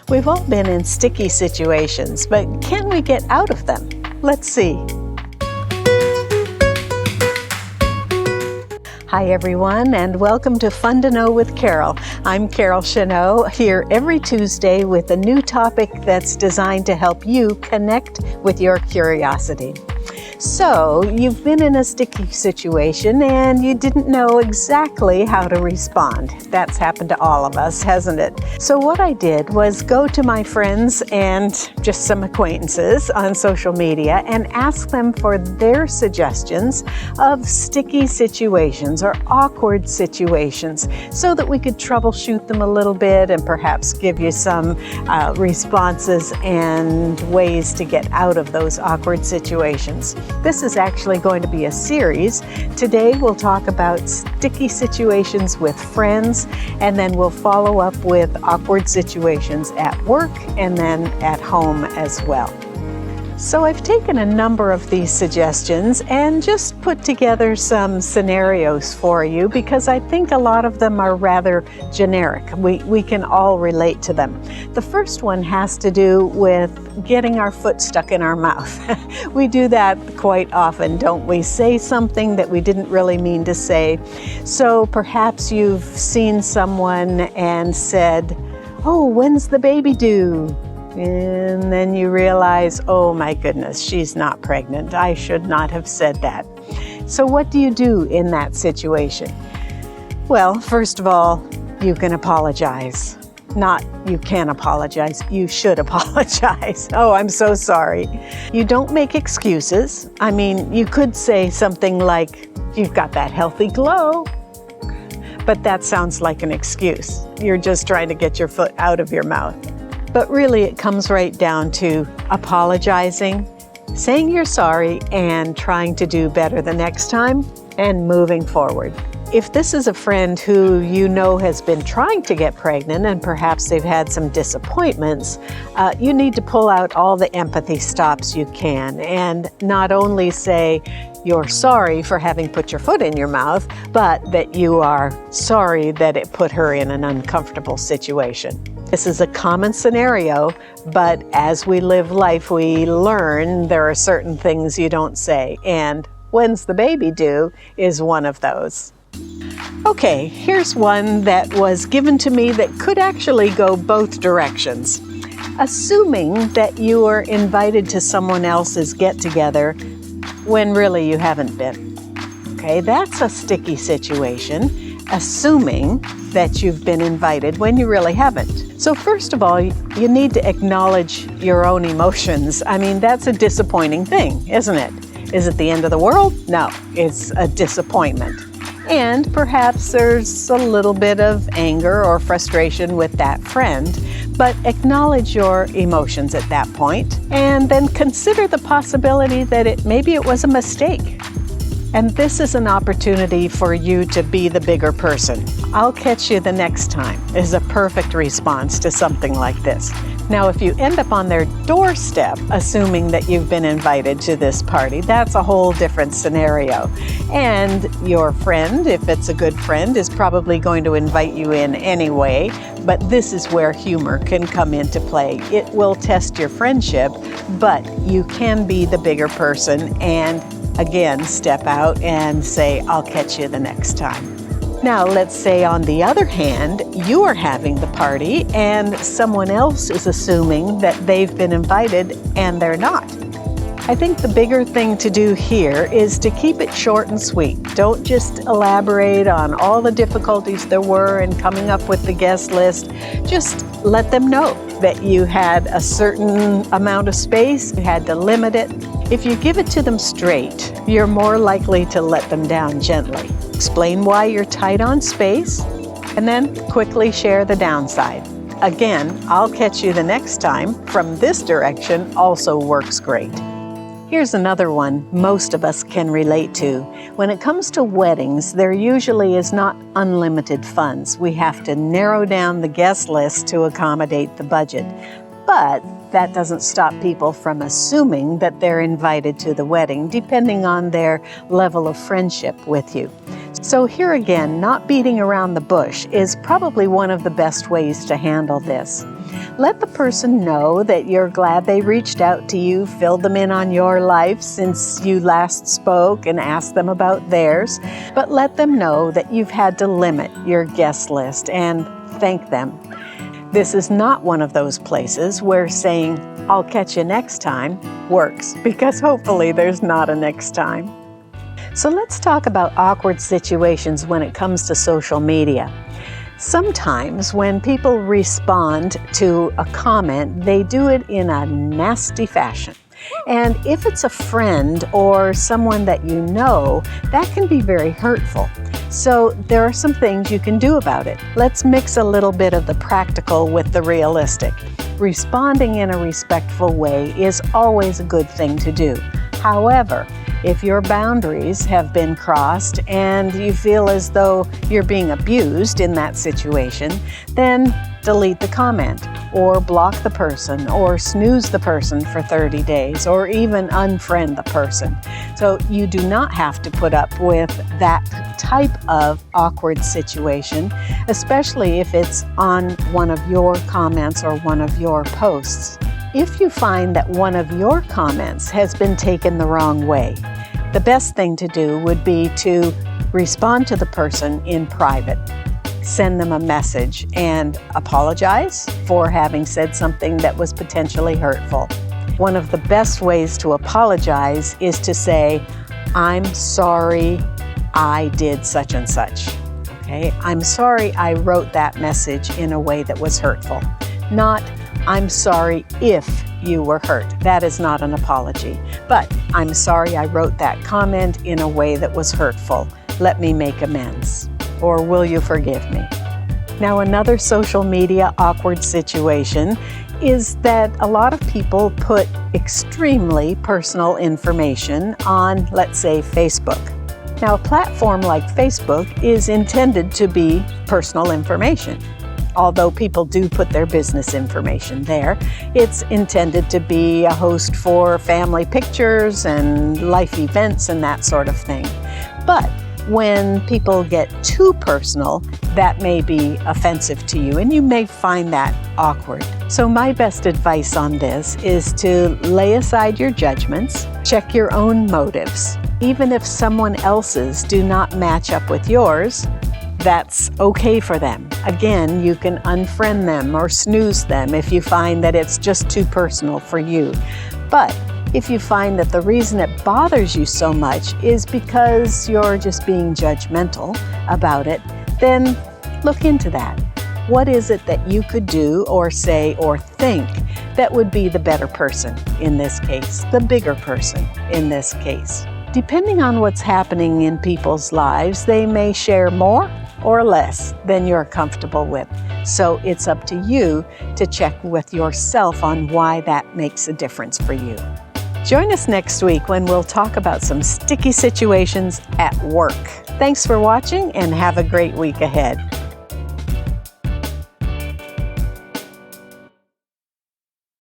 We've all been in sticky situations, but can we get out of them? Let's see. Hi everyone, and welcome to Fun to Know with Carol. I'm Carol Chenot, here every Tuesday with a new topic that's designed to help you connect with your curiosity. So, you've been in a sticky situation and you didn't know exactly how to respond. That's happened to all of us, hasn't it? So what I did was go to my friends and just some acquaintances on social media and ask them for their suggestions of sticky situations or awkward situations so that we could troubleshoot them a little bit and perhaps give you some responses and ways to get out of those awkward situations. This is actually going to be a series. Today we'll talk about sticky situations with friends, and then we'll follow up with awkward situations at work and then at home as well. So I've taken a number of these suggestions and just put together some scenarios for you because I think a lot of them are rather generic. We can all relate to them. The first one has to do with getting our foot stuck in our mouth. We do that quite often, don't we? Say something that we didn't really mean to say. So perhaps you've seen someone and said, "Oh, when's the baby due?" And then you realize, oh my goodness, she's not pregnant. I should not have said that. So what do you do in that situation? Well, first of all, you can apologize. Not you can apologize, you should apologize. Oh, I'm so sorry. You don't make excuses. I mean, you could say something like, "You've got that healthy glow." But that sounds like an excuse. You're just trying to get your foot out of your mouth. But really, it comes right down to apologizing, saying you're sorry, and trying to do better the next time, and moving forward. If this is a friend who you know has been trying to get pregnant and perhaps they've had some disappointments, you need to pull out all the empathy stops you can and not only say you're sorry for having put your foot in your mouth, but that you are sorry that it put her in an uncomfortable situation. This is a common scenario, but as we live life, we learn there are certain things you don't say, and "when's the baby due" is one of those. Okay, here's one that was given to me that could actually go both directions. Assuming that you are invited to someone else's get-together when really you haven't been. Okay, that's a sticky situation, assuming that you've been invited when you really haven't. So first of all, you need to acknowledge your own emotions. I mean, that's a disappointing thing, isn't it? Is it the end of the world? No, it's a disappointment. And perhaps there's a little bit of anger or frustration with that friend, but acknowledge your emotions at that point, and then consider the possibility that maybe it was a mistake. And this is an opportunity for you to be the bigger person. "I'll catch you the next time" is a perfect response to something like this. Now, if you end up on their doorstep, assuming that you've been invited to this party, that's a whole different scenario. And your friend, if it's a good friend, is probably going to invite you in anyway, but this is where humor can come into play. It will test your friendship, but you can be the bigger person and again, step out and say, "I'll catch you the next time." Now, let's say on the other hand, you are having the party and someone else is assuming that they've been invited and they're not. I think the bigger thing to do here is to keep it short and sweet. Don't just elaborate on all the difficulties there were in coming up with the guest list. Just let them know that you had a certain amount of space, you had to limit it. If you give it to them straight, you're more likely to let them down gently. Explain why you're tight on space, and then quickly share the downside. Again, "I'll catch you the next time" from this direction also works great. Here's another one most of us can relate to. When it comes to weddings, there usually is not unlimited funds. We have to narrow down the guest list to accommodate the budget. But that doesn't stop people from assuming that they're invited to the wedding, depending on their level of friendship with you. So here again, not beating around the bush is probably one of the best ways to handle this. Let the person know that you're glad they reached out to you, filled them in on your life since you last spoke and asked them about theirs, but let them know that you've had to limit your guest list and thank them. This is not one of those places where saying, "I'll catch you next time," works, because hopefully there's not a next time. So let's talk about awkward situations when it comes to social media. Sometimes when people respond to a comment, they do it in a nasty fashion. And if it's a friend or someone that you know, that can be very hurtful. So there are some things you can do about it. Let's mix a little bit of the practical with the realistic. Responding in a respectful way is always a good thing to do. However, if your boundaries have been crossed and you feel as though you're being abused in that situation, then delete the comment or block the person or snooze the person for 30 days or even unfriend the person. So you do not have to put up with that type of awkward situation, especially if it's on one of your comments or one of your posts. If you find that one of your comments has been taken the wrong way, the best thing to do would be to respond to the person in private. Send them a message and apologize for having said something that was potentially hurtful. One of the best ways to apologize is to say, "I'm sorry I did such and such." Okay? "I'm sorry I wrote that message in a way that was hurtful." Not, "I'm sorry if you were hurt." That is not an apology. But, "I'm sorry I wrote that comment in a way that was hurtful. Let me make amends." Or, "Will you forgive me?" Now, another social media awkward situation is that a lot of people put extremely personal information on, let's say, Facebook. Now, a platform like Facebook is intended to be personal information. Although people do put their business information there, it's intended to be a host for family pictures and life events and that sort of thing. But when people get too personal, that may be offensive to you, and you may find that awkward. So my best advice on this is to lay aside your judgments, check your own motives. Even if someone else's do not match up with yours, that's okay for them. Again, you can unfriend them or snooze them if you find that it's just too personal for you. But if you find that the reason it bothers you so much is because you're just being judgmental about it, then look into that. What is it that you could do or say or think that would be the better person in this case, the bigger person in this case? Depending on what's happening in people's lives, they may share more or less than you're comfortable with. So it's up to you to check with yourself on why that makes a difference for you. Join us next week when we'll talk about some sticky situations at work. Thanks for watching and have a great week ahead.